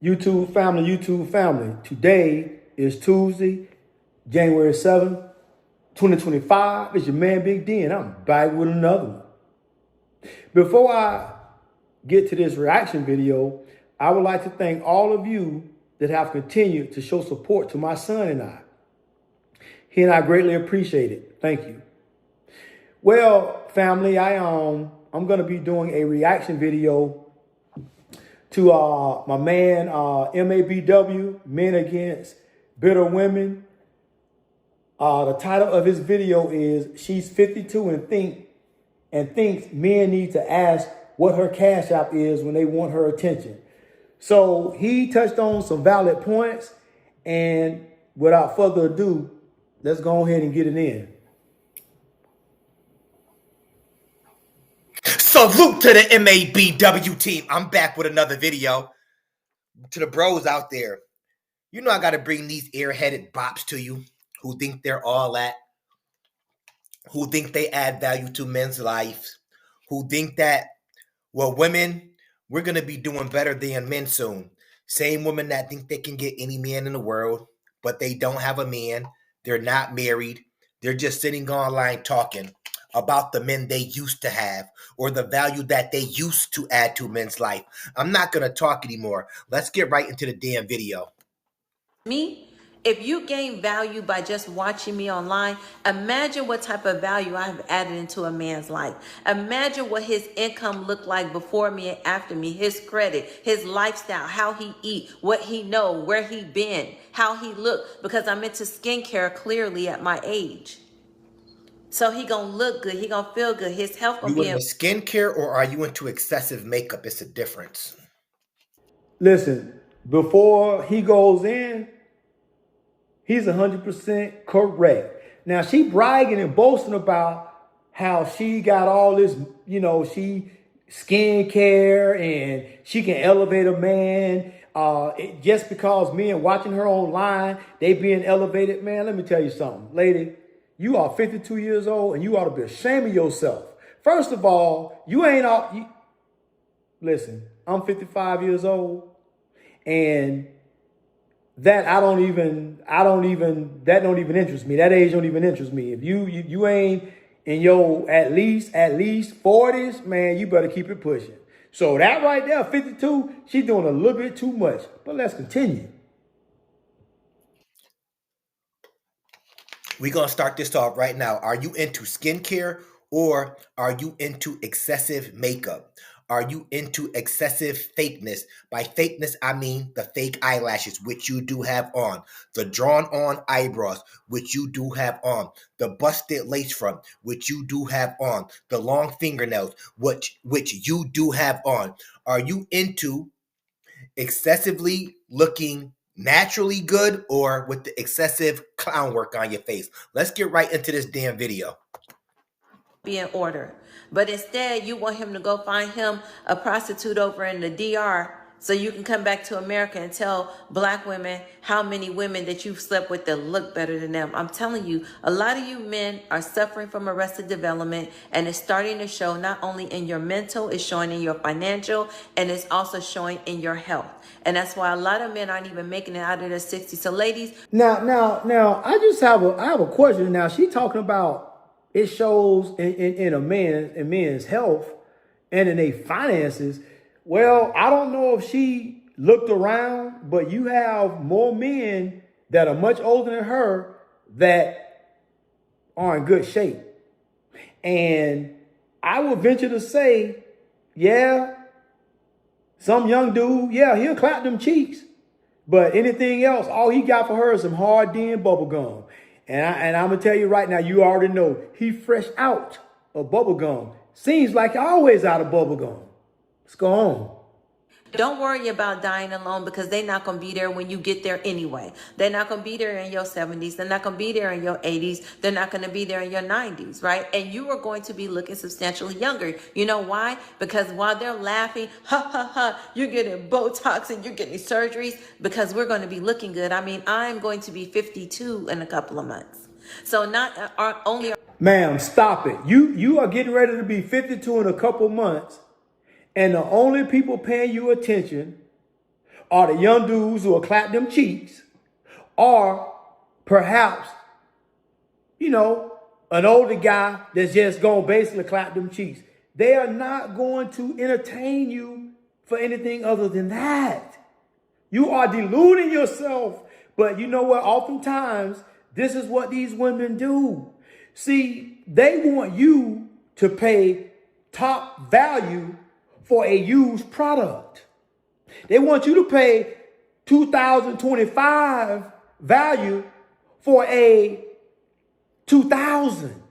YouTube family. Today is Tuesday, January 7th, 2025. It's your man Big D, and I'm back with another one. Before I get to this reaction video, I would like to thank all of you that have continued to show support to my son and I. He and I greatly appreciate it. Thank you. Well, family, I'm gonna be doing a reaction video to my man MABW, Men Against Bitter Women. The title of his video is "She's 52 and thinks men need to ask what her cash app is when they want her attention." So he touched on some valid points, and without further ado, let's go ahead and get it in. Salute to the MABW team. I'm back with another video. To the bros out there, you know I got to bring these airheaded bops to you who think they're all that, who think they add value to men's lives, who think that, well, women, we're going to be doing better than men soon. Same women that think they can get any man in the world, but they don't have a man. They're not married. They're just sitting online talking about the men they used to have or the value that they used to add to men's life. I'm not going to talk anymore. Let's get right into the damn video. Me, if you gain value by just watching me online, imagine what type of value I have added into a man's life. Imagine what his income looked like before me and after me, his credit, his lifestyle, how he eat, what he know, where he been, how he look, because I'm into skincare clearly at my age. So he gonna look good, he gonna feel good, his health gonna You be into skincare or are you into excessive makeup? It's a difference. Listen, before he goes in, he's 100% correct. Now, she bragging and boasting about how she got all this, she skincare and she can elevate a man. Just because men watching her online, they being elevated. Man, let me tell you something. Lady, you are 52 years old and you ought to be ashamed of yourself. That don't even interest me. That age don't even interest me. If you ain't in your at least 40s, man, you better keep it pushing. So that right there, 52, she's doing a little bit too much. But let's continue. We're going to start this off right now. Are you into skincare or are you into excessive makeup? Are you into excessive fakeness? By fakeness, I mean the fake eyelashes, which you do have on, the drawn-on eyebrows, which you do have on, the busted lace front, which you do have on, the long fingernails, which you do have on. Are you into excessively looking naturally good or with the excessive clown work on your face? Let's get right into this damn video. be in order. But instead, you want him to go find him a prostitute over in the DR so you can come back to America and tell black women how many women that you've slept with that look better than them. I'm telling you, a lot of you men are suffering from arrested development, and it's starting to show not only in your mental, it's showing in your financial, and it's also showing in your health. And that's why a lot of men aren't even making it out of their 60s. So ladies, Now, I have a question. Now, she talking about it shows in men's health and in their finances. Well, I don't know if she looked around, but you have more men that are much older than her that are in good shape. And I would venture to say, yeah, some young dude, yeah, he'll clap them cheeks. But anything else, all he got for her is some hard D&D bubble gum. And I'm going to tell you right now, you already know, he fresh out of bubble gum. Seems like always out of bubble gum. Let's go on. don't worry about dying alone, because they're not going to be there when you get there anyway. They're not going to be there in your 70s. They're not going to be there in your 80s. They're not going to be there in your 90s, right? And you are going to be looking substantially younger. You know why? Because while they're laughing, ha, ha, ha, you're getting Botox and you're getting surgeries, because we're going to be looking good. I mean, I'm going to be 52 in a couple of months. So not only... Ma'am, stop it. You are getting ready to be 52 in a couple months, and the only people paying you attention are the young dudes who will clap them cheeks, or perhaps, you know, an older guy that's just going to basically clap them cheeks. They are not going to entertain you for anything other than that. You are deluding yourself. But you know what? Oftentimes, this is what these women do. See, they want you to pay top value for a used product. They want you to pay 2025 value for a 2000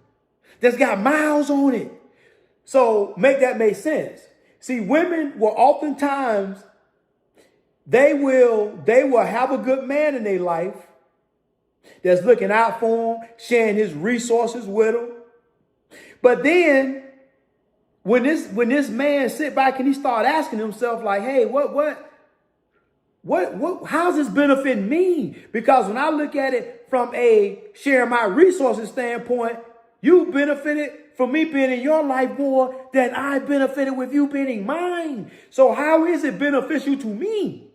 that's got miles on it. So make that make sense. See, women will oftentimes, they will have a good man in their life that's looking out for them, sharing his resources with them. But then when this man sit back and he start asking himself like, hey, how's this benefiting me? Because when I look at it from a sharing my resources standpoint, you benefited from me being in your life more than I benefited with you being in mine. So how is it beneficial to me?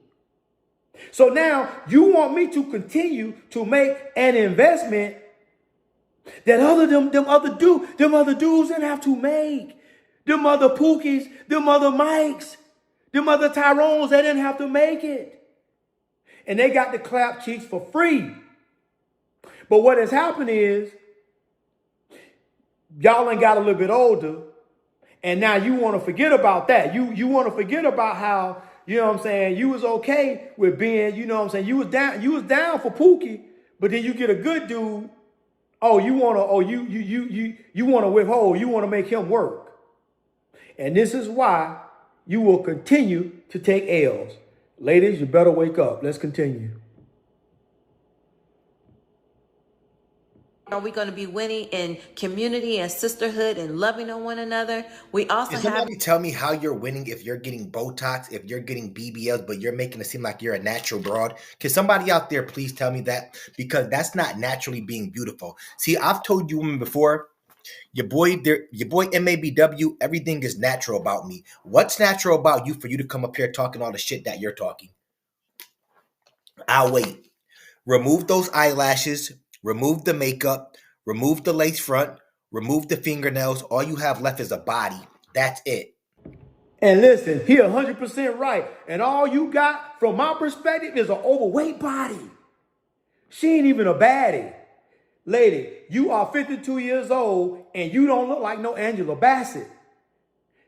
So now you want me to continue to make an investment that them other dudes didn't have to make. Them other Pookies, them other Mikes, them other Tyrones, they didn't have to make it. And they got the clap cheeks for free. But what has happened is, y'all ain't got a little bit older, and now you want to forget about that. You want to forget about how, you know what I'm saying, you was okay with being, you know what I'm saying, you was down for Pookie, but then you get a good dude, you want to withhold, you want to make him work. And this is why you will continue to take L's. Ladies, you better wake up. Let's continue. Are we going to be winning in community and sisterhood and loving on one another? We also Can somebody tell me how you're winning if you're getting Botox, if you're getting BBLs, but you're making it seem like you're a natural broad? Can somebody out there please tell me that? Because that's not naturally being beautiful. See, I've told you women before, your boy MABW, everything is natural about me. What's natural about you for you to come up here talking all the shit that you're talking? I'll wait. Remove those eyelashes, remove the makeup, remove the lace front, remove the fingernails. All you have left is a body. That's it. And listen, he 100% right. And all you got, from my perspective, is an overweight body. She ain't even a baddie. Lady, you are 52 years old and you don't look like no Angela Bassett.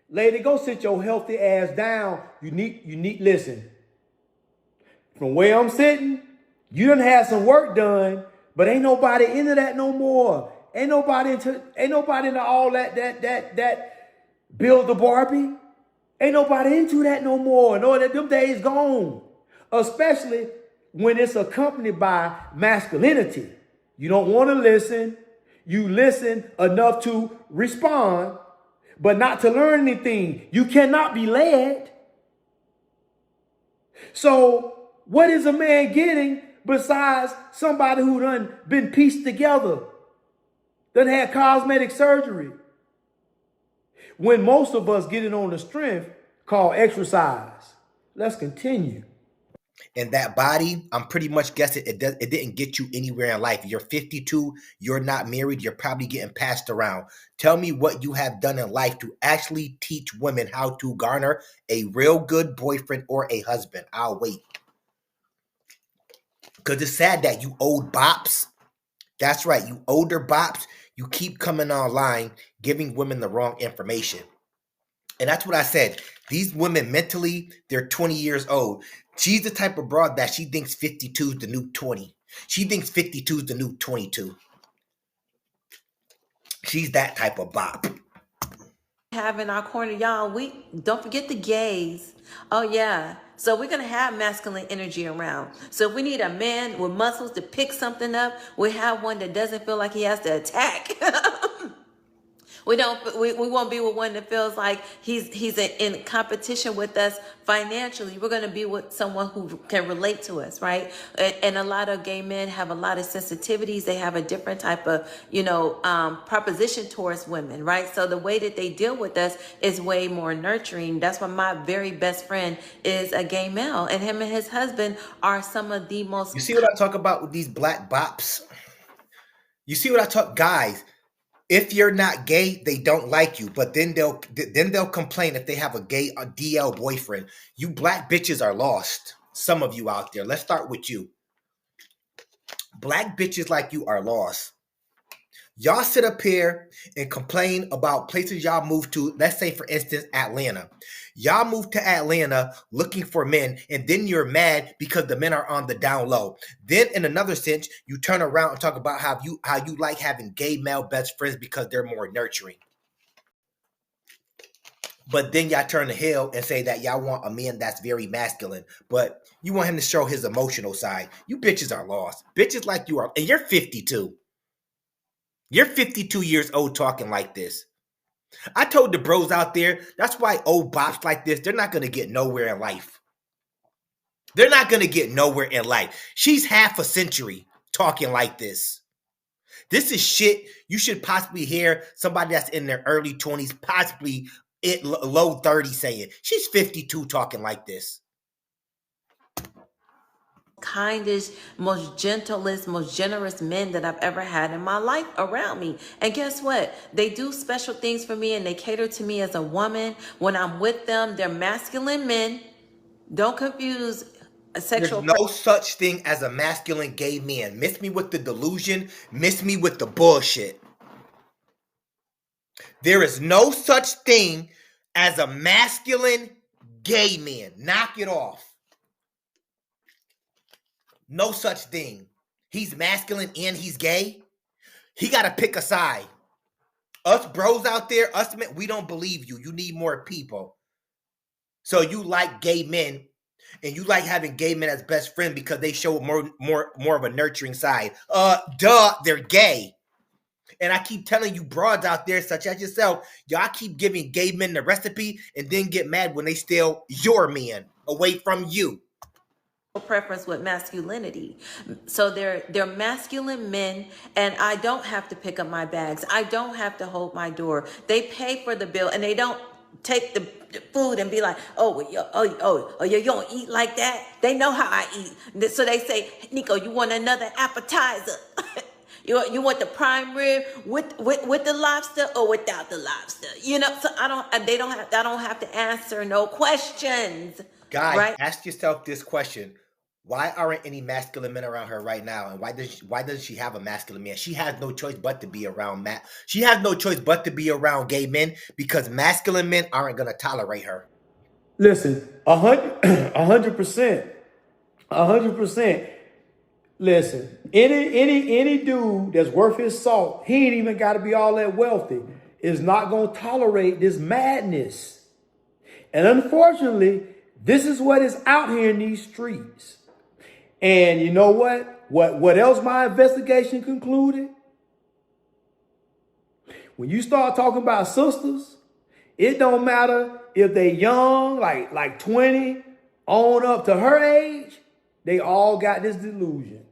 Lady, go sit your healthy ass down. You need, listen. From where I'm sitting, you done had some work done, but ain't nobody into that no more. Ain't nobody into all that build the Barbie. Ain't nobody into that no more. No, them days gone. Especially when it's accompanied by masculinity. You don't want to listen. You listen enough to respond, but not to learn anything. You cannot be led. So what is a man getting besides somebody who done been pieced together, done had cosmetic surgery? When most of us get it on the strength called exercise. Let's continue. And that body, I'm pretty much guessing it didn't get you anywhere in life. You're 52, you're not married, you're probably getting passed around. Tell me what you have done in life to actually teach women how to garner a real good boyfriend or a husband. I'll wait. Because it's sad that you old bops. That's right, you older bops, you keep coming online giving women the wrong information. And that's what I said. These women mentally, they're 20 years old. She's the type of broad that she thinks 52 is the new 20. She thinks 52 is the new 22. She's that type of bop. have in our corner, y'all, we don't forget the gays. Oh yeah. So we're gonna have masculine energy around. So if we need a man with muscles to pick something up, we have one that doesn't feel like he has to attack. We won't be with one that feels like he's in competition with us financially. We're going to be with someone who can relate to us, right? And a lot of gay men have a lot of sensitivities. They have a different type of, proposition towards women, right? So the way that they deal with us is way more nurturing. That's why my very best friend is a gay male, and him and his husband are some of the most. You see what I talk about with these black bops? You see what I talk, guys? If you're not gay, they don't like you. But then they'll complain if they have a gay DL boyfriend. You black bitches are lost. Some of you out there. Let's start with you. Black bitches like you are lost. Y'all sit up here and complain about places y'all moved to. Let's say, for instance, Atlanta. Y'all moved to Atlanta looking for men, and then you're mad because the men are on the down low. Then, in another sense, you turn around and talk about how you like having gay male best friends because they're more nurturing. But then y'all turn to hell and say that y'all want a man that's very masculine, but you want him to show his emotional side. You bitches are lost. Bitches like you are, and you're 52. You're 52 years old talking like this. I told the bros out there, that's why old bops like this, they're not going to get nowhere in life. They're not going to get nowhere in life. She's half a century talking like this. This is shit you should possibly hear somebody that's in their early 20s, possibly low 30s saying. She's 52 talking like this. Kindest, most gentlest, most generous men that I've ever had in my life around me. And guess what? They do special things for me, and they cater to me as a woman. When I'm with them, they're masculine men. Don't confuse a sexual. There's no such thing as a masculine gay man. Miss me with the delusion. Miss me with the bullshit. There is no such thing as a masculine gay man. Knock it off. No such thing. He's masculine and he's gay. He got to pick a side. Us bros out there, us men, we don't believe you. You need more people. So you like gay men, and you like having gay men as best friend because they show more of a nurturing side. They're gay. And I keep telling you broads out there, such as yourself, y'all keep giving gay men the recipe and then get mad when they steal your man away from you. Preference with masculinity. So they're masculine men, and I don't have to pick up my bags. I don't have to hold my door. They pay for the bill, and they don't take the food and be like, you don't eat like that. They know how I eat. So they say, Nico, you want another appetizer? You want the prime rib with the lobster or without the lobster? So I don't have to answer no questions. Guys, right? Ask yourself this question. Why aren't any masculine men around her right now? And why doesn't she have a masculine man? She has no choice but to be around She has no choice but to be around gay men because masculine men aren't going to tolerate her. Listen, 100%. 100%. Listen, any dude that's worth his salt, he ain't even got to be all that wealthy, is not going to tolerate this madness. And unfortunately, this is what is out here in these streets. And you know what? What else my investigation concluded? When you start talking about sisters, it don't matter if they young, like 20, on up to her age, they all got this delusion.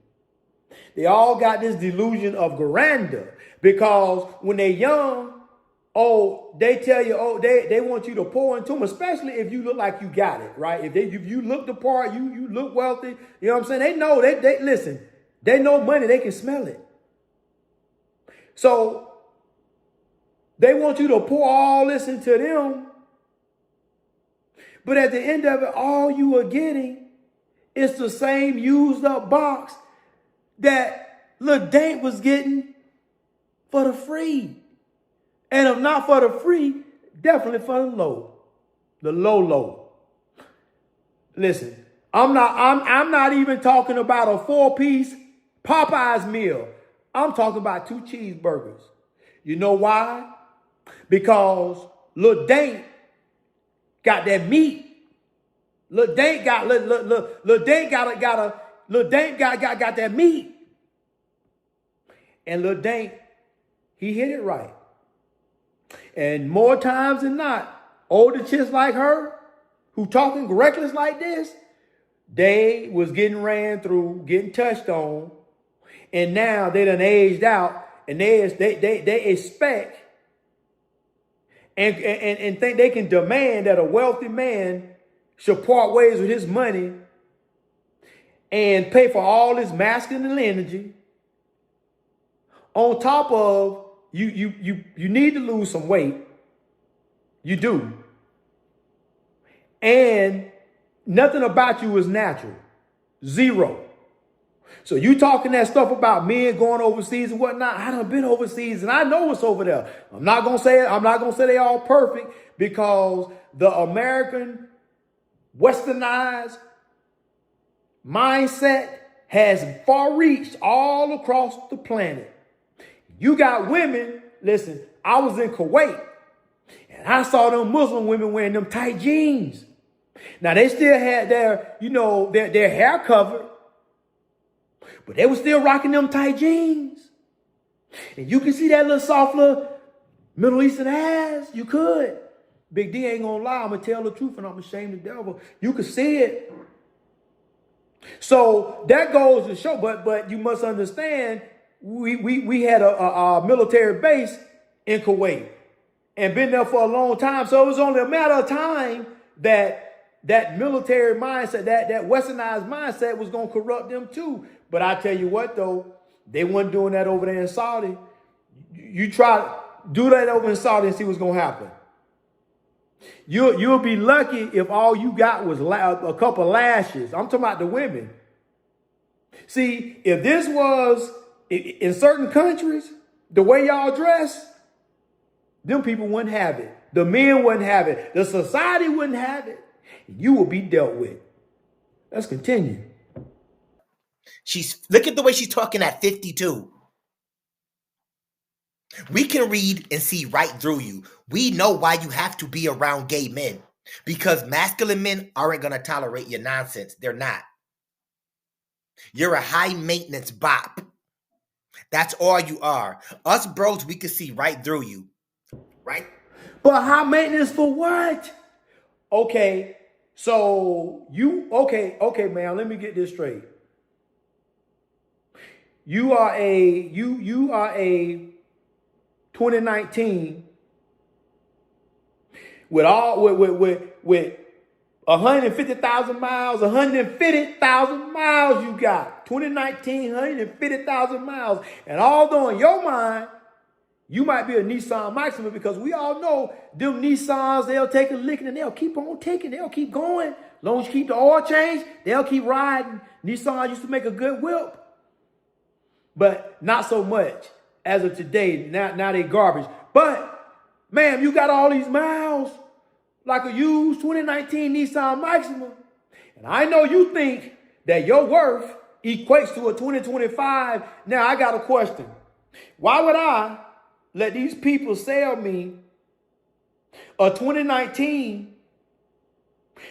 They all got this delusion of grandeur. Because when they're young, they tell you, they want you to pour into them, especially if you look like you got it, right? If you look the part, you look wealthy, you know what I'm saying? They know, they listen, they know money, they can smell it. So they want you to pour all this into them. But at the end of it, all you are getting is the same used up box that Lil Dank was getting for the free. And if not for the free, definitely for the low. The low. Listen, I'm not even talking about a 4-piece Popeyes meal. I'm talking about 2 cheeseburgers. You know why? Because Lil Dank got that meat. Lil Dank got that meat. And Lil Dank, he hit it right. And more times than not, older chicks like her, who talking reckless like this, they was getting ran through, getting touched on, and now they done aged out, and they expect and think they can demand that a wealthy man should part ways with his money and pay for all his masculine energy. On top of you need to lose some weight. You do. And nothing about you is natural. Zero. So you talking that stuff about men going overseas and whatnot. I done been overseas and I know what's over there. I'm not gonna say they all perfect, because the American westernized mindset has far reached all across the planet. You got women, listen, I was in Kuwait and I saw them Muslim women wearing them tight jeans. Now they still had their hair covered, but they were still rocking them tight jeans. And you can see that little soft little Middle Eastern ass. You could. Big D ain't gonna lie. I'm gonna tell the truth and I'm ashamed the devil. You could see it. So that goes to show, but you must understand, we had a military base in Kuwait and been there for a long time. So it was only a matter of time that military mindset, that westernized mindset was going to corrupt them too. But I tell you what, though, they weren't doing that over there in Saudi. You try to do that over in Saudi and see what's going to happen. You'll be lucky if all you got was a couple lashes. I'm talking about the women. See, if this was in certain countries, the way y'all dress, them people wouldn't have it. The men wouldn't have it. The society wouldn't have it. You will be dealt with. Let's continue. Look at the way she's talking at 52. We can read and see right through you. We know why you have to be around gay men. Because masculine men aren't going to tolerate your nonsense. They're not. You're a high maintenance bop. That's all you are. Us bros, we can see right through you. Right? But high maintenance for what? Okay, so okay, man, let me get this straight. You are a 2019 with 150,000 miles, 150,000 miles you got. 2019, 150,000 miles. And although in your mind, you might be a Nissan Maxima, because we all know them Nissans, they'll take a licking and they'll keep on taking. They'll keep going. As long as you keep the oil change, they'll keep riding. Nissan used to make a good whip. But not so much as of today. Now they garbage. But, ma'am, you got all these miles like a used 2019 Nissan Maxima. And I know you think that your worth equates to a 2025. Now, I got a question. Why would I let these people sell me a 2019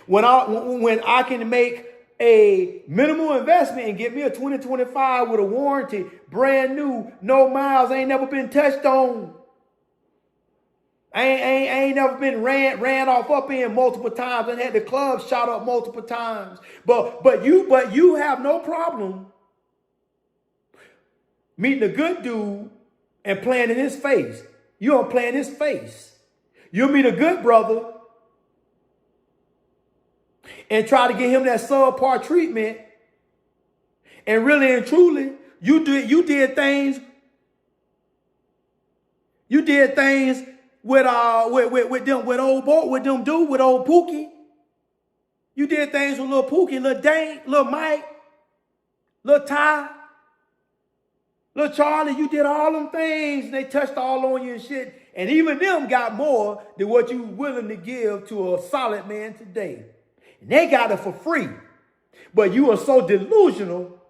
when I can make a minimal investment and get me a 2025 with a warranty, brand new, no miles, ain't never been touched on. I ain't never been ran off up in multiple times and had the club shot up multiple times. But you have no problem meeting a good dude and playing in his face. You don't play in his face. You'll meet a good brother and try to get him that subpar treatment. And really and truly, you did things with old Pookie. You did things with little Pookie, little Dank, little Mike, little Ty, little Charlie. You did all them things and they touched all on you and shit. And even them got more than what you willing to give to a solid man today. And they got it for free. But you are so delusional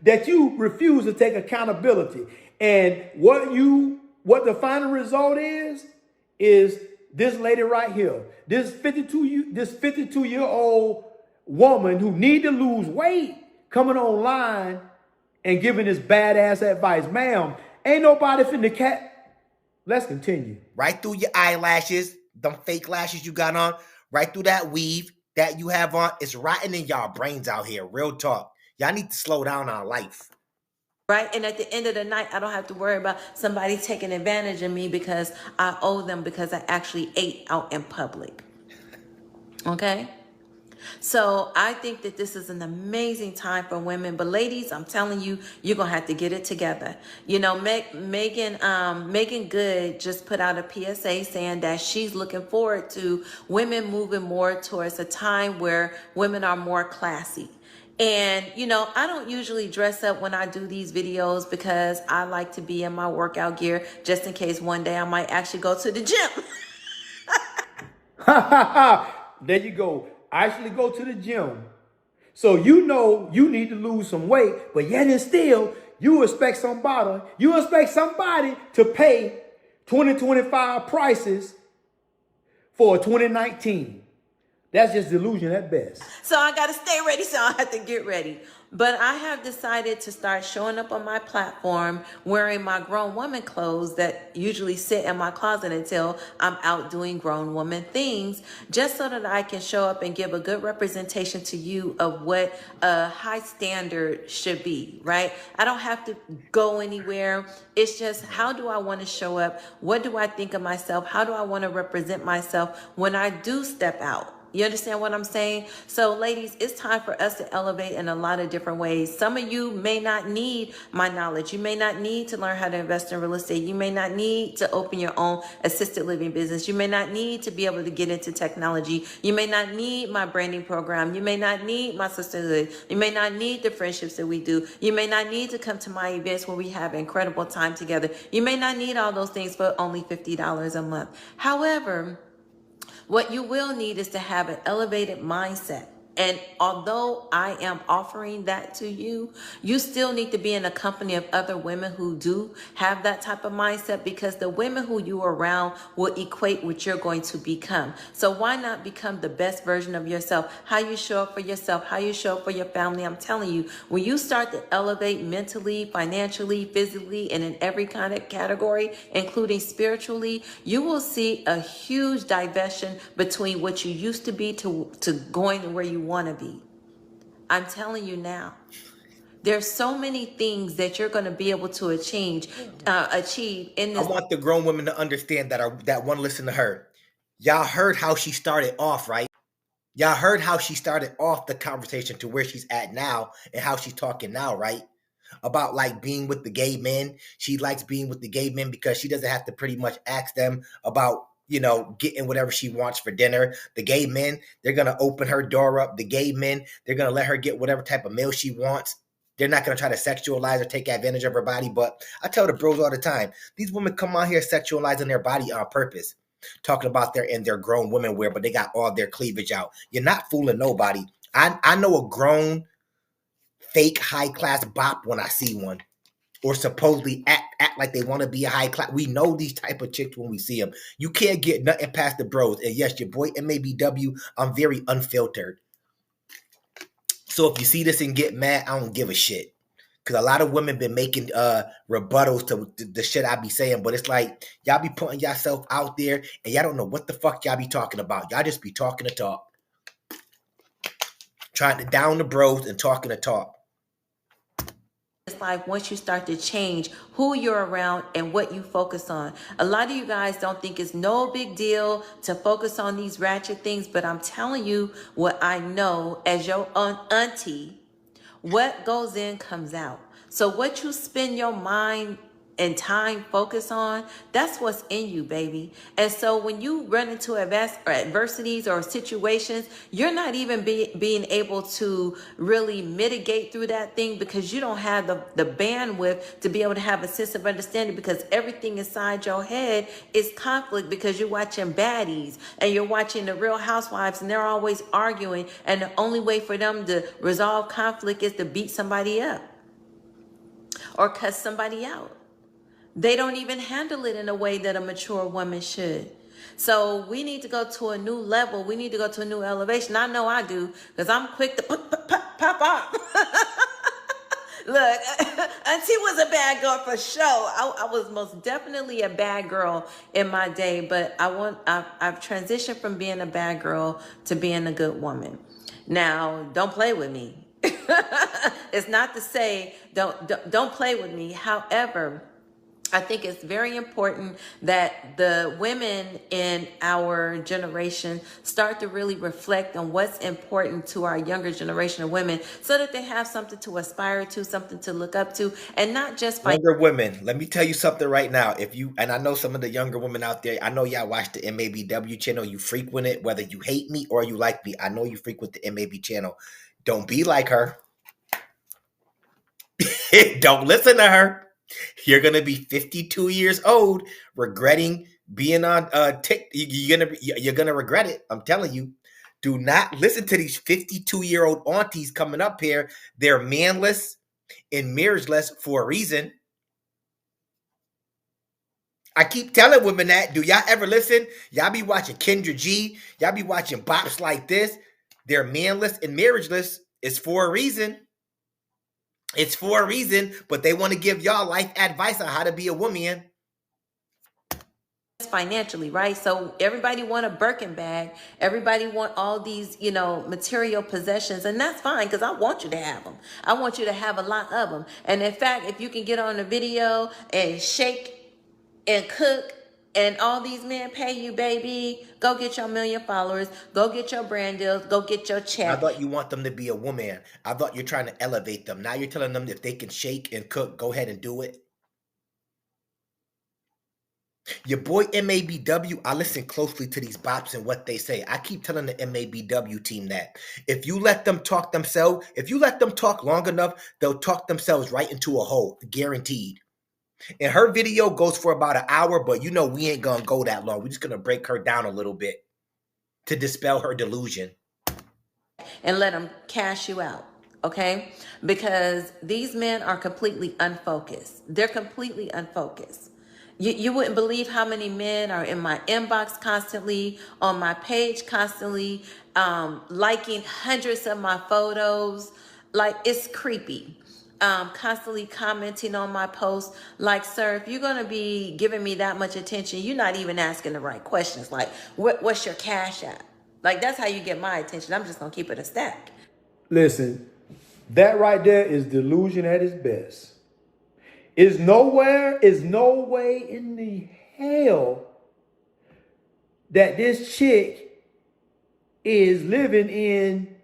that you refuse to take accountability. And what the final result is this lady right here. This 52-year-old woman who need to lose weight coming online and giving this badass advice. Ma'am, ain't nobody finna Let's continue. Right through your eyelashes, them fake lashes you got on, right through that weave that you have on. It's rotting in y'all brains out here. Real talk. Y'all need to slow down on life. Right? And at the end of the night, I don't have to worry about somebody taking advantage of me because I owe them because I actually ate out in public. Okay? So I think that this is an amazing time for women. But ladies, I'm telling you, you're going to have to get it together. You know, Megan Good just put out a PSA saying that she's looking forward to women moving more towards a time where women are more classy. And, you know, I don't usually dress up when I do these videos because I like to be in my workout gear just in case one day I might actually go to the gym. There you go. Actually go to the gym. So you know you need to lose some weight, but yet and still, you expect somebody to pay 2025 prices for 2019. That's just delusion at best. So I got to stay ready, so I have to get ready. But I have decided to start showing up on my platform wearing my grown woman clothes that usually sit in my closet until I'm out doing grown woman things, just so that I can show up and give a good representation to you of what a high standard should be, right? I don't have to go anywhere. It's just, how do I want to show up? What do I think of myself? How do I want to represent myself when I do step out? You understand what I'm saying? So ladies, it's time for us to elevate in a lot of different ways. Some of you may not need my knowledge. You may not need to learn how to invest in real estate. You may not need to open your own assisted living business. You may not need to be able to get into technology. You may not need my branding program. You may not need my sisterhood. You may not need the friendships that we do. You may not need to come to my events where we have incredible time together. You may not need all those things for only $50 a month. However, what you will need is to have an elevated mindset. And although I am offering that to you, you still need to be in a company of other women who do have that type of mindset, because the women who you are around will equate what you're going to become. So why not become the best version of yourself? How you show up for yourself, how you show up for your family. I'm telling you, when you start to elevate mentally, financially, physically, and in every kind of category, including spiritually, you will see a huge diversion between what you used to be to going to where you want to be. I'm telling you now, there's so many things that you're going to be able to achieve in this. I want the grown women to understand that want to listen to her. Y'all heard how she started off, right? Y'all heard how she started off the conversation to where she's at now and how she's talking now, right? About like being with the gay men. She likes being with the gay men because she doesn't have to pretty much ask them about, you know, getting whatever she wants for dinner. The gay men, they're going to open her door up. The gay men, they're going to let her get whatever type of meal she wants. They're not going to try to sexualize or take advantage of her body. But I tell the bros all the time, these women come out here sexualizing their body on purpose, talking about their grown women wear, but they got all their cleavage out. You're not fooling nobody. I know a grown, fake, high-class bop when I see one. Or supposedly act like they want to be a high class. We know these type of chicks when we see them. You can't get nothing past the bros. And yes, your boy MABW, I'm very unfiltered. So if you see this and get mad, I don't give a shit. Because a lot of women been making rebuttals to the shit I be saying. But it's like, y'all be putting yourself out there and y'all don't know what the fuck y'all be talking about. Y'all just be talking to talk. Trying to down the bros and talking to talk. Life once you start to change who you're around and what you focus on. A lot of you guys don't think it's no big deal to focus on these ratchet things, but I'm telling you what I know as your auntie, what goes in comes out. So what you spend your mind and time focus on, that's what's in you, baby. And so when you run into adversities or situations, you're not even being able to really mitigate through that thing because you don't have the bandwidth to be able to have a sense of understanding, because everything inside your head is conflict, because you're watching baddies and you're watching the Real Housewives and they're always arguing, and the only way for them to resolve conflict is to beat somebody up or cuss somebody out. They don't even handle it in a way that a mature woman should. So we need to go to a new level. We need to go to a new elevation. I know I do, because I'm quick to pop up. Look, Auntie was a bad girl for sure. I was most definitely a bad girl in my day, but I've transitioned from being a bad girl to being a good woman. Now, don't play with me. It's not to say don't play with me. However, I think it's very important that the women in our generation start to really reflect on what's important to our younger generation of women so that they have something to aspire to, something to look up to, and not just fight. Younger women, let me tell you something right now. If you, and I know some of the younger women out there, I know y'all watch the MABW channel, you frequent it, whether you hate me or you like me. I know you frequent the MAB channel. Don't be like her. Don't listen to her. You're gonna be 52 years old, regretting being on you're gonna regret it. I'm telling you. Do not listen to these 52-year-old aunties coming up here. They're manless and marriageless for a reason. I keep telling women that. Do y'all ever listen? Y'all be watching Kendra G. Y'all be watching bops like this. They're manless and marriageless. It's for a reason. It's for a reason, but they want to give y'all life advice on how to be a woman. Financially, right? So everybody want a Birkin bag. Everybody want all these, material possessions, and that's fine because I want you to have them. I want you to have a lot of them. And in fact, if you can get on a video and shake and cook and all these men pay you, baby, go get your 1 million followers, go get your brand deals, go get your check. I thought you want them to be a woman. I thought you're trying to elevate them. Now you're telling them that if they can shake and cook, go ahead and do it. Your boy MABW, I listen closely to these bops and what they say. I keep telling the MABW team that if you let them talk themselves, if you let them talk long enough, they'll talk themselves right into a hole, guaranteed. And her video goes for about an hour, but we ain't gonna go that long. We're just gonna break her down a little bit to dispel her delusion. And let them cash you out, okay? Because these men are completely unfocused. They're completely unfocused. You wouldn't believe how many men are in my inbox constantly, on my page constantly, liking hundreds of my photos. Like, it's creepy. Constantly commenting on my posts. Like, sir, if you're going to be giving me that much attention, you're not even asking the right questions. Like, what's your cash app? Like, that's how you get my attention. I'm just going to keep it a stack. Listen, that right there is delusion at its best. Is no way in the hell that this chick is living in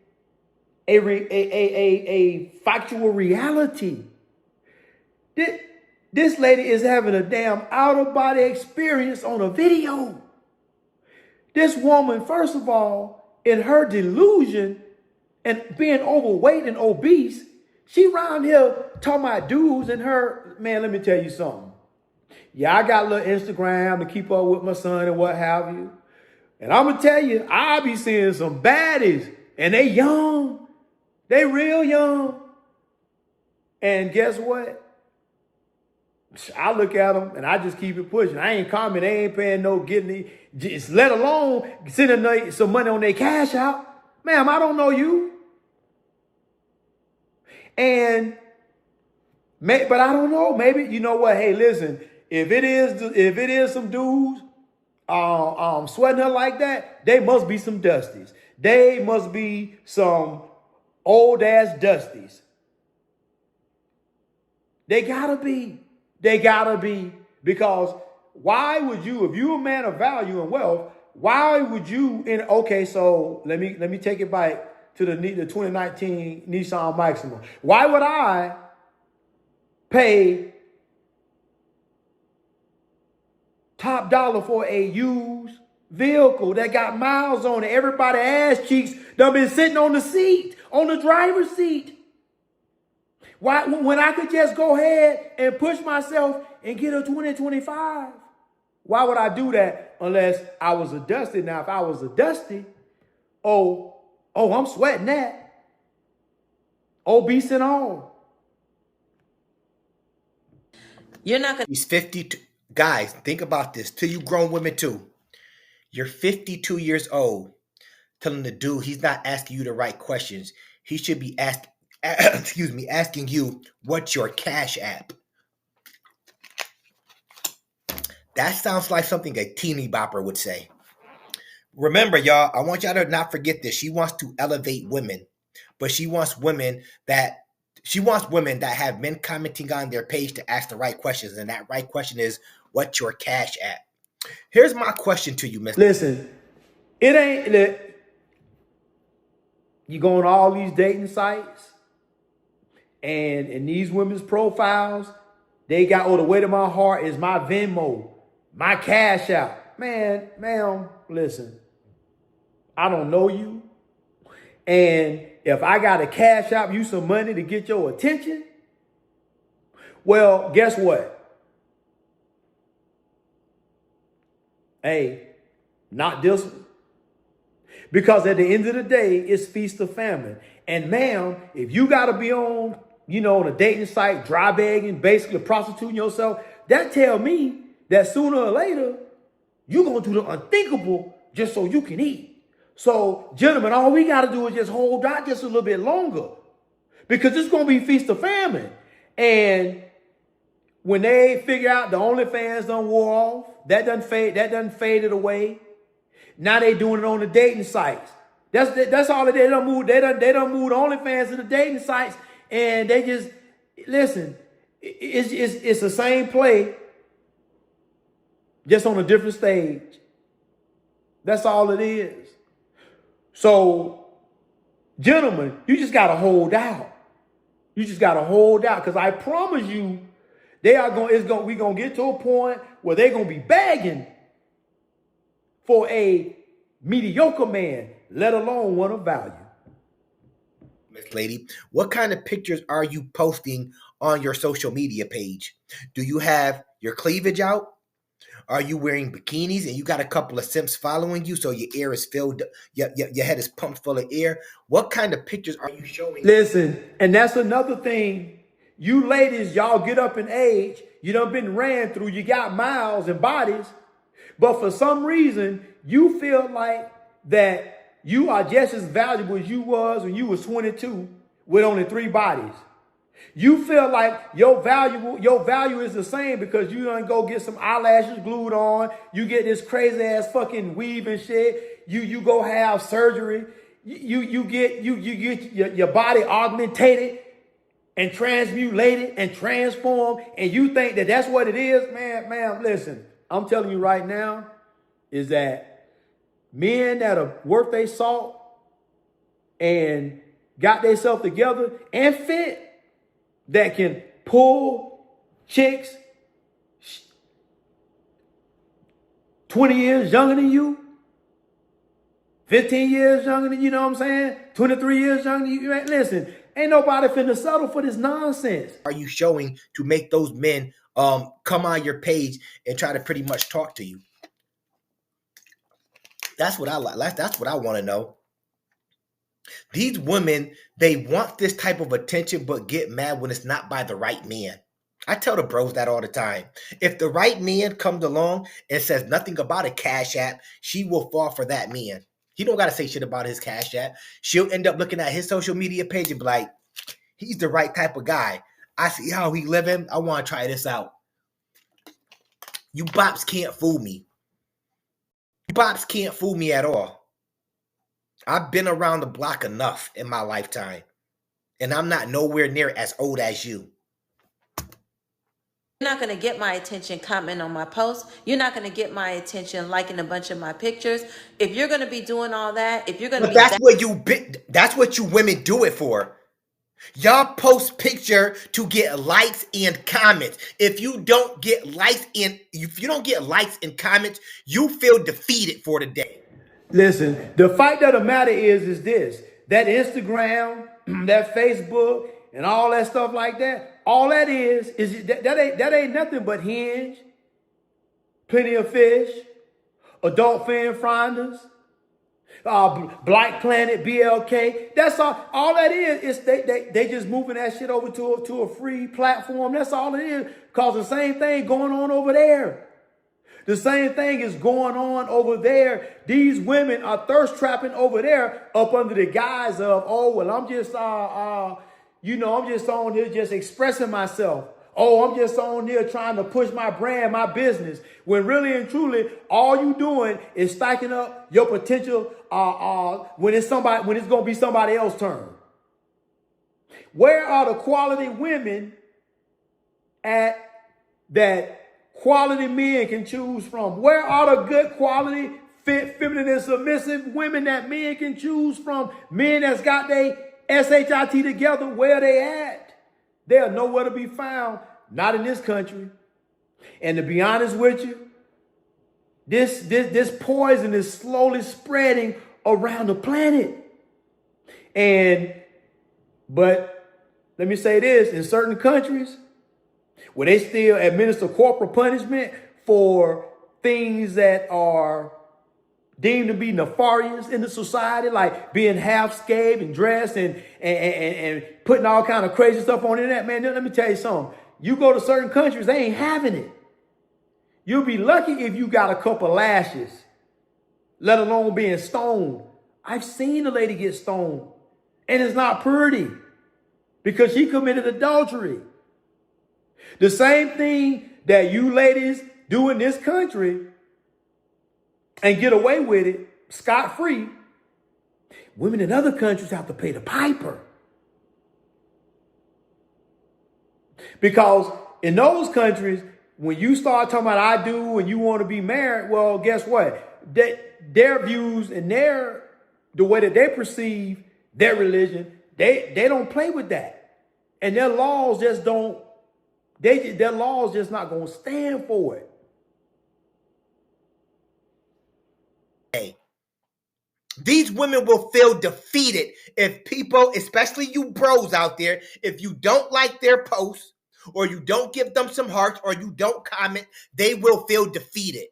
a factual reality. This lady is having a damn out-of-body experience on a video. This woman, first of all, in her delusion and being overweight and obese, she around here talking about dudes and her. Man, let me tell you something. Yeah, I got a little Instagram to keep up with my son and what have you. And I'm going to tell you, I be seeing some baddies. And they young. They real young. And guess what? I look at them and I just keep it pushing. I ain't commenting. They ain't paying no getting just let alone sending some money on their cash out. Ma'am, I don't know you. But I don't know. Maybe, you know what? Hey, listen, if it is some dudes sweating her like that, they must be some dusties. They must be some old ass dusties. They gotta be. Because why would you, if you're a man of value and wealth, why would you so let me take it back to the 2019 Nissan Maxima. Why would I pay top dollar for a used vehicle that got miles on it? Everybody ass cheeks done been sitting on the seat, on the driver's seat. Why, when I could just go ahead and push myself and get a 2025? Why would I do that unless I was a dusty? Now, if I was a dusty, I'm sweating that. Obese and all. You're not going to. He's 52. Guys, think about this. To you grown women too. You're 52 years old. Telling the dude he's not asking you the right questions. He should be excuse me, asking you what's your cash app. That sounds like something a teeny bopper would say. Remember, y'all, I want y'all to not forget this. She wants to elevate women, but she wants women that have men commenting on their page to ask the right questions. And that right question is, what's your cash app? Here's my question to you, Miss. Listen, it ain't that you go on all these dating sites and in these women's profiles, they got, oh, the weight of my heart is my Venmo, my cash app. Man, ma'am, listen, I don't know you. And if I got to cash out you some money to get your attention, well, guess what? Hey, not this one. Because at the end of the day, it's feast or famine. And ma'am, if you got to be on, on a dating site, dry bagging, basically prostituting yourself, that tell me that sooner or later, you're going to do the unthinkable just so you can eat. So, gentlemen, all we got to do is just hold out just a little bit longer. Because it's going to be feast or famine. And when they figure out the OnlyFans done wore off, that done faded away. Now they doing it on the dating sites. That's all they done moved. They done moved OnlyFans to the dating sites, and they just listen. It's the same play, just on a different stage. That's all it is. So, gentlemen, you just gotta hold out. You just gotta hold out, because I promise you, we're gonna get to a point where they're gonna be begging for a mediocre man, let alone one of value. Miss Lady, what kind of pictures are you posting on your social media page? Do you have your cleavage out? Are you wearing bikinis and you got a couple of simps following you so your air is filled, your head is pumped full of air? What kind of pictures are you showing? Listen, and that's another thing. You ladies, y'all get up in age. You done been ran through. You got miles and bodies. But for some reason, you feel like that you are just as valuable as you was when you was 22 with only 3 bodies. You feel like your value is the same because you don't go get some eyelashes glued on. You get this crazy ass fucking weave and shit. You go have surgery. You get your body augmentated and transmutated and transformed, and you think that that's what it is, ma'am, listen. I'm telling you right now, is that men that are worth their salt and got themselves together and fit, that can pull chicks 20 years younger than you, 15 years younger than you, know what I'm saying? 23 years younger than you. Listen, ain't nobody finna settle for this nonsense. Are you showing to make those men come on your page and try to pretty much talk to you? That's what I like. That's what I want to know. These women, they want this type of attention, but get mad when it's not by the right man. I tell the bros that all the time. If the right man comes along and says nothing about a cash app, she will fall for that man. He don't got to say shit about his cash app. She'll end up looking at his social media page and be like, he's the right type of guy. I see how he living. I want to try this out. You bops can't fool me. You bops can't fool me at all. I've been around the block enough in my lifetime, and I'm not nowhere near as old as you. You're not going to get my attention commenting on my posts. You're not going to get my attention liking a bunch of my pictures. If you're going to be doing all that, if you're going to be... That's what you women do it for. Y'all post picture to get likes and comments. If you don't get likes and comments, you feel defeated for the day. Listen, the fact of the matter is this, that Instagram, that Facebook, and all that stuff like that, all that is that ain't nothing but Hinge, Plenty of Fish, Adult Fan Finders, Black Planet, BLK. That's all. All that is they just moving that shit over to a free platform. That's all it is. Cause the same thing going on over there. The same thing is going on over there. These women are thirst trapping over there up under the guise of, oh, well, I'm just, you know, I'm just on here just expressing myself. Oh, I'm just on here trying to push my brand, my business. When really and truly, all you doing is stacking up your potential when it's gonna be somebody else's turn. Where are the quality women at that quality men can choose from? Where are the good quality, fit, feminine, and submissive women that men can choose from? Men that's got their SHIT together, where they at? They are nowhere to be found, not in this country. And to be honest with you, this poison is slowly spreading around the planet. But let me say this, in certain countries, where they still administer corporal punishment for things that are deemed to be nefarious in the society, like being half scabed and dressed and putting all kind of crazy stuff on the internet. Man, let me tell you something. You go to certain countries, they ain't having it. You'll be lucky if you got a couple lashes, let alone being stoned. I've seen a lady get stoned, and it's not pretty because she committed adultery. The same thing that you ladies do in this country and get away with it scot-free, women in other countries have to pay the piper. Because in those countries, when you start talking about I do and you want to be married, well, guess what? Their views and the way that they perceive their religion, they don't play with that. And their laws just don't, their laws just not going to stand for it. These women will feel defeated if people, especially you bros out there, if you don't like their posts or you don't give them some hearts or you don't comment, they will feel defeated.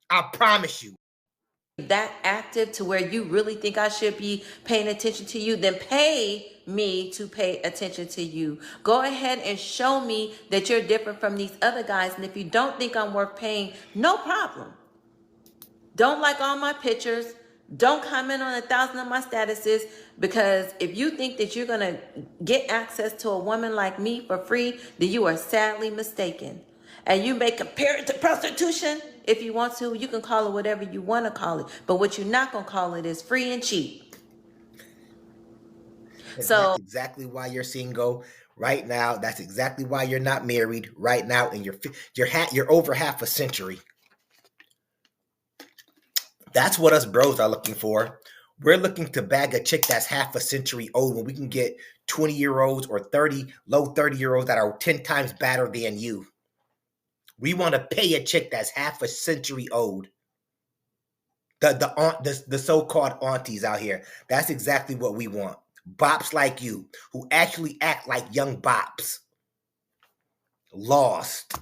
I promise you. That active to where you really think I should be paying attention to you, then pay me to pay attention to you. Go ahead and show me that you're different from these other guys. And if you don't think I'm worth paying, no problem. Don't like all my pictures. Don't comment on 1,000 of my statuses, because if you think that you're going to get access to a woman like me for free, then you are sadly mistaken. And you may compare it to prostitution if you want to. You can call it whatever you want to call it. But what you're not going to call it is free and cheap. That's exactly why you're single right now. That's exactly why you're not married right now. And you're over half a century. That's what us bros are looking for. We're looking to bag a chick that's half a century old when we can get 20-year-olds or low 30-year-olds that are 10 times better than you. We want to pay a chick that's half a century old. The so-called aunties out here. That's exactly what we want. Bops like you, who actually act like young bops. Lost.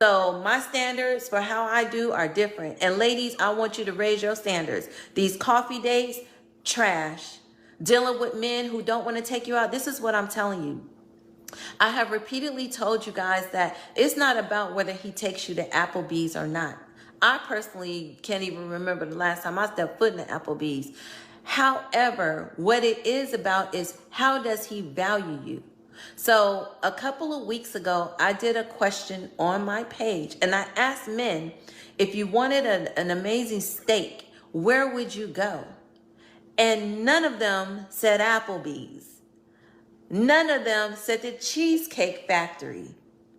So my standards for how I do are different. And ladies, I want you to raise your standards. These coffee dates, trash. Dealing with men who don't want to take you out. This is what I'm telling you. I have repeatedly told you guys that it's not about whether he takes you to Applebee's or not. I personally can't even remember the last time I stepped foot in the Applebee's. However, what it is about is how does he value you? So a couple of weeks ago, I did a question on my page and I asked men, if you wanted an amazing steak, where would you go? And none of them said Applebee's. None of them said the Cheesecake Factory.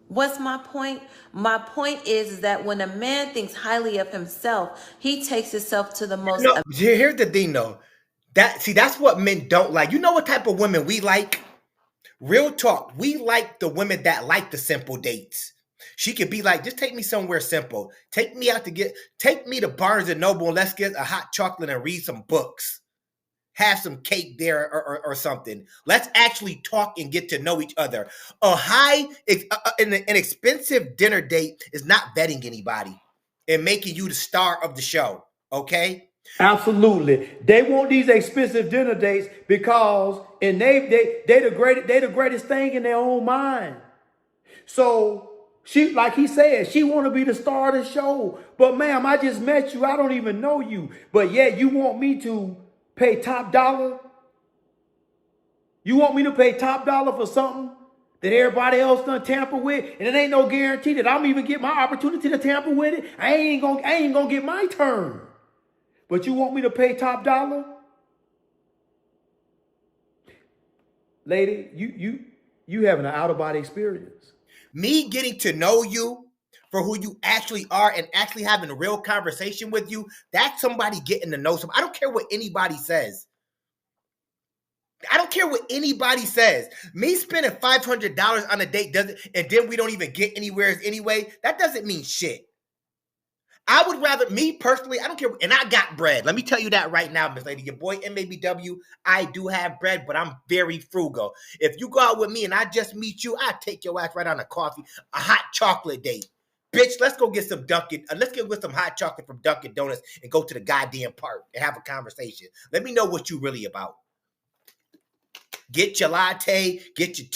What's my point? My point is that when a man thinks highly of himself, he takes himself to the most. No, here's the thing though. That's what men don't like. You know what type of women we like? Real talk. We like the women that like the simple dates. She could be like, just take me somewhere simple. Take me to Barnes and Noble and let's get a hot chocolate and read some books. Have some cake there or something. Let's actually talk and get to know each other. An expensive dinner date is not vetting anybody and making you the star of the show. Okay? Absolutely. They want these expensive dinner dates because they the greatest thing in their own mind. So she, like he said, she want to be the star of the show. But ma'am, I just met you. I don't even know you. But yet you want me to pay top dollar You want me to pay top dollar for something that everybody else done tamper with, and it ain't no guarantee that I'm even get my opportunity to tamper with it. I ain't gonna get my turn. But you want me to pay top dollar? Lady, you having an out-of-body experience. Me getting to know you for who you actually are and actually having a real conversation with you, that's somebody getting to know somebody. I don't care what anybody says. I don't care what anybody says. Me spending $500 on a date doesn't, and then we don't even get anywhere anyway, that doesn't mean shit. I would rather, me personally, I don't care, and I got bread. Let me tell you that right now, Miss Lady. Your boy MABW, I do have bread, but I'm very frugal. If you go out with me and I just meet you, I take your ass right on a coffee, a hot chocolate date. Bitch, let's go get some let's get some hot chocolate from Dunkin' Donuts and go to the goddamn park and have a conversation. Let me know what you really about. Get your latte, get your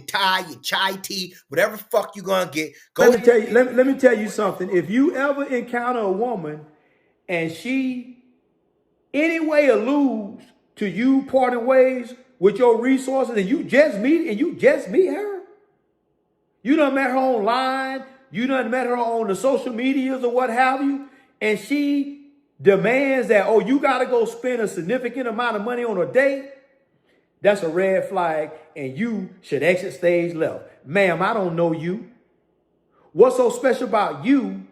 Thai, your chai tea, whatever fuck you gonna get. Go. Let me tell you something. If you ever encounter a woman and she anyway alludes to you parting ways with your resources, and you just meet her, you done met her online, you done met her on the social medias or what have you, and she demands that, oh, you gotta go spend a significant amount of money on a date. That's a red flag, and you should exit stage left. Ma'am, I don't know you. What's so special about you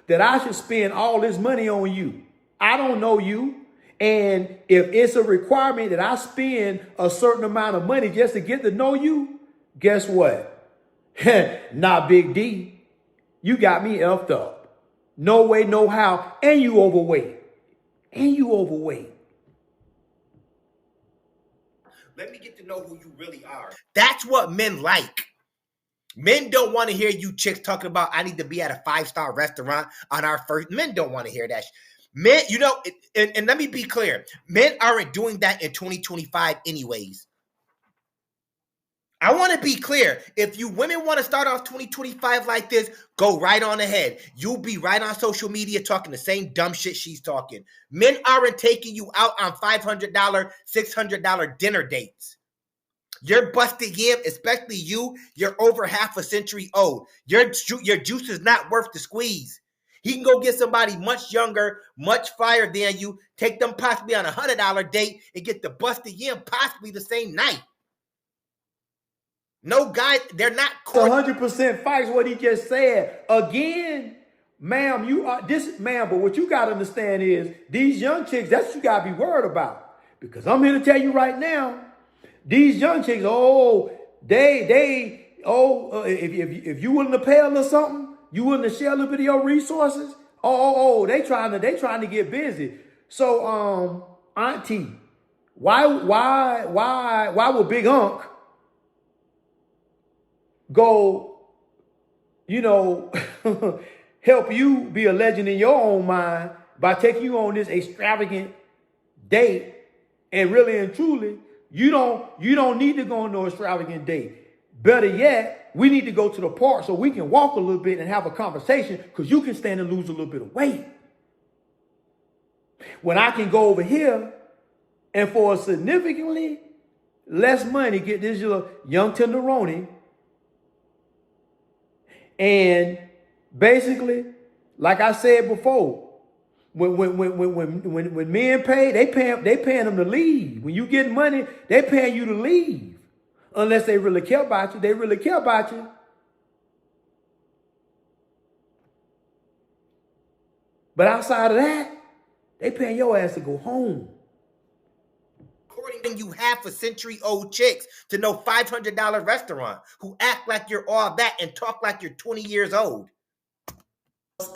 that I should spend all this money on you? I don't know you. And if it's a requirement that I spend a certain amount of money just to get to know you, guess what? Not Big D. You got me effed up. No way, no how. And you overweight. Let me get to know who you really are. That's what men like. Men don't want to hear you chicks talking about, I need to be at a 5-star restaurant on our first. Men don't want to hear that. Men, you know, and let me be clear. Men aren't doing that in 2025 anyways. I want to be clear. If you women want to start off 2025 like this, go right on ahead. You'll be right on social media talking the same dumb shit she's talking. Men aren't taking you out on $500, $600 dinner dates. You're busted yam, especially you're over half a century old. Your juice is not worth the squeeze. He can go get somebody much younger, much flyer than you, take them possibly on a $100 date and get the busted yam possibly the same night. No guys, they're not 100% facts what he just said. Again, ma'am, but what you gotta understand is these young chicks, that's what you gotta be worried about. Because I'm here to tell you right now, these young chicks, if you willing to pay a little something, you willing to share a little bit of your resources, they trying to get busy. So, Auntie, why would Big Unc go, help you be a legend in your own mind by taking you on this extravagant date, and really and truly, you don't need to go on no extravagant date. Better yet, we need to go to the park so we can walk a little bit and have a conversation, because you can stand and lose a little bit of weight. When I can go over here and for significantly less money get this little young tenderoni. And basically, like I said before, when men pay, they paying them to leave. When you get money, they paying you to leave. Unless they really care about you. They really care about you. But outside of that, they paying your ass to go home. According to you half a century old chicks to no $500 restaurant who act like you're all that and talk like you're 20 years old.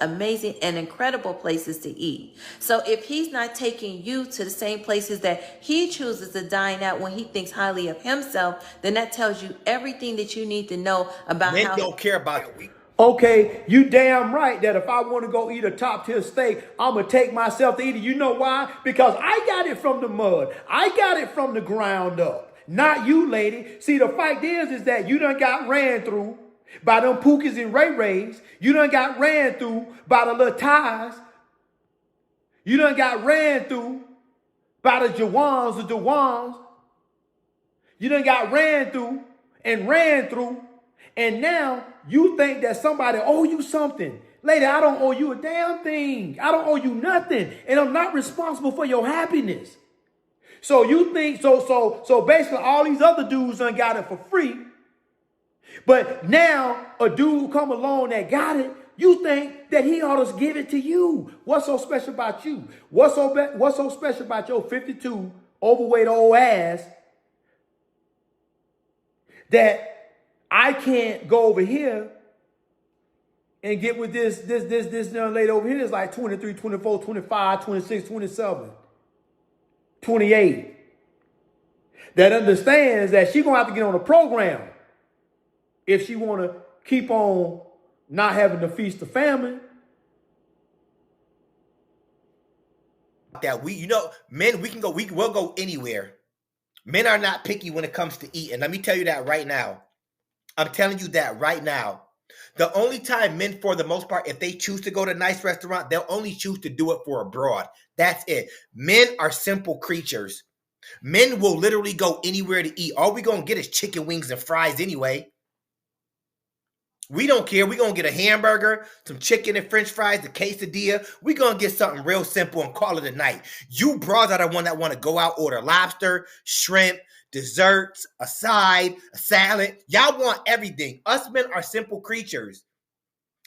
Amazing and incredible places to eat. So if he's not taking you to the same places that he chooses to dine at when he thinks highly of himself, then that tells you everything that you need to know about Men how don't care about you. Okay, you damn right that if I want to go eat a top tier steak, I'm going to take myself to eat it. You know why? Because I got it from the mud. I got it from the ground up. Not you, lady. See, the fact is that you done got ran through by them Pookies and Ray Rays. You done got ran through by the little Ties. You done got ran through by the Jawans, the Dewans. You done got ran through and ran through, and now you think that somebody owe you something. Lady, I don't owe you a damn thing. I don't owe you nothing, and I'm not responsible for your happiness. So you think so basically all these other dudes done got it for free. But now a dude come along that got it, you think that he ought to give it to you. What's so special about you? What's so special about your 52 overweight old ass that I can't go over here and get with this young lady over here that's like 23, 24, 25, 26, 27, 28. That understands that she gonna have to get on a program if she wanna keep on not having to feast the family. That men, we'll go anywhere. Men are not picky when it comes to eating. Let me tell you that right now. I'm telling you that right now. The only time men, for the most part, if they choose to go to a nice restaurant, they'll only choose to do it for abroad. That's it. Men are simple creatures. Men will literally go anywhere to eat. All we gonna get is chicken wings and fries anyway. We don't care. We're going to get a hamburger, some chicken and french fries, a quesadilla. We're going to get something real simple and call it a night. You bras are the one that want to go out, order lobster, shrimp, desserts, a side, a salad. Y'all want everything. Us men are simple creatures.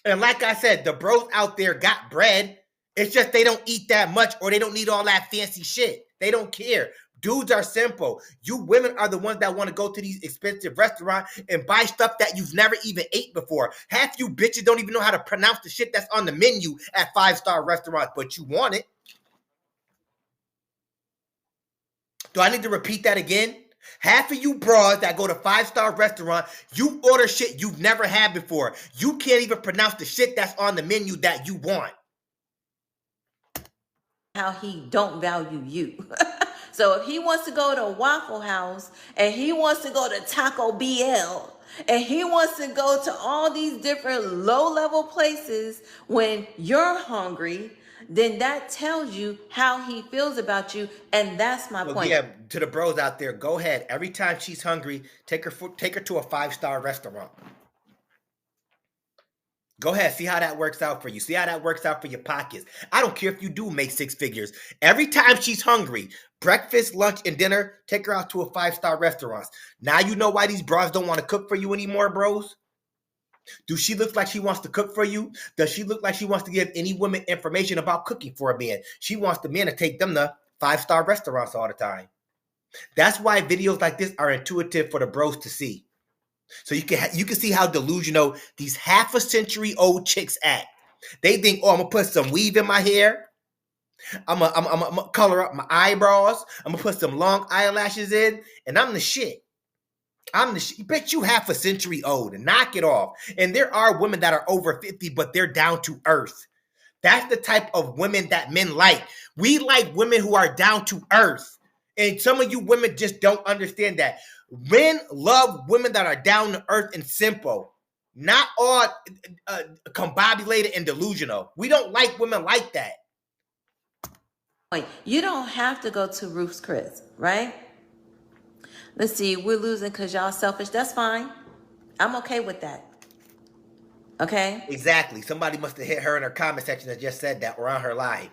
And like I said, the bros out there got bread. It's just they don't eat that much or they don't need all that fancy shit. They don't care. Dudes are simple. You women are the ones that want to go to these expensive restaurants and buy stuff that you've never even ate before. Half you bitches don't even know how to pronounce the shit that's on the menu at 5-star restaurants, but you want it. Do I need to repeat that again? Half of you bras that go to 5-star restaurant, you order shit you've never had before. You can't even pronounce the shit that's on the menu that you want. How he don't value you. So if he wants to go to Waffle House and he wants to go to Taco BL and he wants to go to all these different low-level places when you're hungry, then that tells you how he feels about you, and that's my point. Yeah, to the bros out there, go ahead. Every time she's hungry, take her to a 5-star restaurant. Go ahead, see how that works out for you. See how that works out for your pockets. I don't care if you do make 6 figures. Every time she's hungry, breakfast, lunch, and dinner, take her out to a 5-star restaurant. Now you know why these bras don't want to cook for you anymore, bros? Do she look like she wants to cook for you? Does she look like she wants to give any woman information about cooking for a man? She wants the man to take them to 5-star restaurants all the time. That's why videos like this are intuitive for the bros to see. So you can see how delusional these half-a-century-old chicks act. They think, oh, I'm going to put some weave in my hair. I'm gonna color up my eyebrows. I'm going to put some long eyelashes in. And I'm the shit. Bitch, you half a century old. Knock it off. And there are women that are over 50, but they're down to earth. That's the type of women that men like. We like women who are down to earth. And some of you women just don't understand that. Men love women that are down to earth and simple, not all combobulated and delusional. We don't like women like that. You don't have to go to Ruth's Chris, right? Let's see, we're losing because y'all selfish. That's fine. I'm okay with that. Okay? Exactly. Somebody must have hit her in her comment section that just said that or on her live.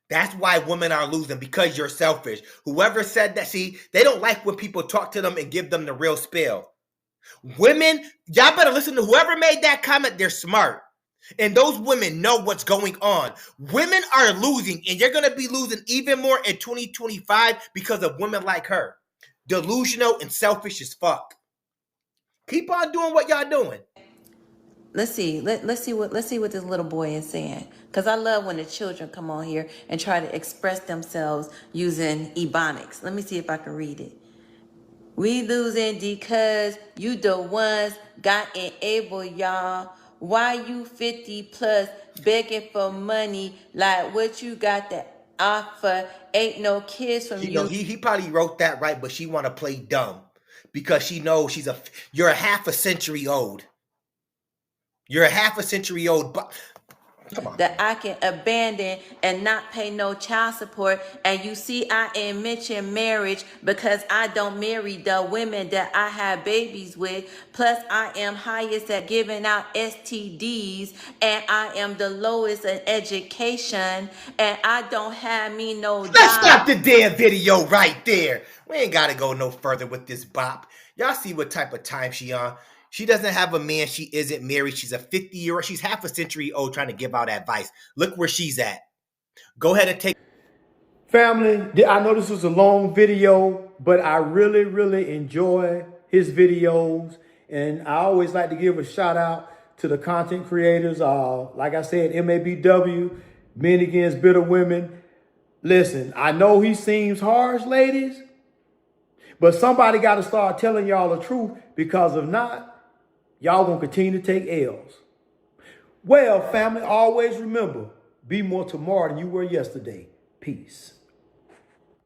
That's why women are losing, because you're selfish. Whoever said that, see, they don't like when people talk to them and give them the real spill. Women, y'all better listen to whoever made that comment. They're smart. And those women know what's going on. Women are losing, and you're going to be losing even more in 2025 because of women like her. Delusional and selfish as fuck. Keep on doing what y'all doing. Let's see. Let's see what this little boy is saying. Because I love when the children come on here and try to express themselves using ebonics. Let me see if I can read it. We losing because you the ones got enable, y'all. Why you 50 plus begging for money like what you got to offer? Ain't no kids from you. He probably wrote that right, but she want to play dumb because she knows you're a half a century old. You're a half a century old. Come on. that I can abandon and not pay no child support. And you see, I ain't mention marriage because I don't marry the women that I have babies with. Plus, I am highest at giving out STDs, and I am the lowest in education, and I don't have me no Let's job. stop the damn video right there. We ain't got to go no further with this bop. Y'all see what type of time she on. She doesn't have a man. She isn't married. She's a 50-year-old. She's half a century old trying to give out advice. Look where she's at. Go ahead and take. Family, I know this was a long video, but I really, really enjoy his videos. And I always like to give a shout out to the content creators. Like I said, MABW, Men Against Bitter Women. Listen, I know he seems harsh, ladies, but somebody got to start telling y'all the truth, because if not, y'all gonna continue to take L's. Well, family, always remember, be more tomorrow than you were yesterday. Peace.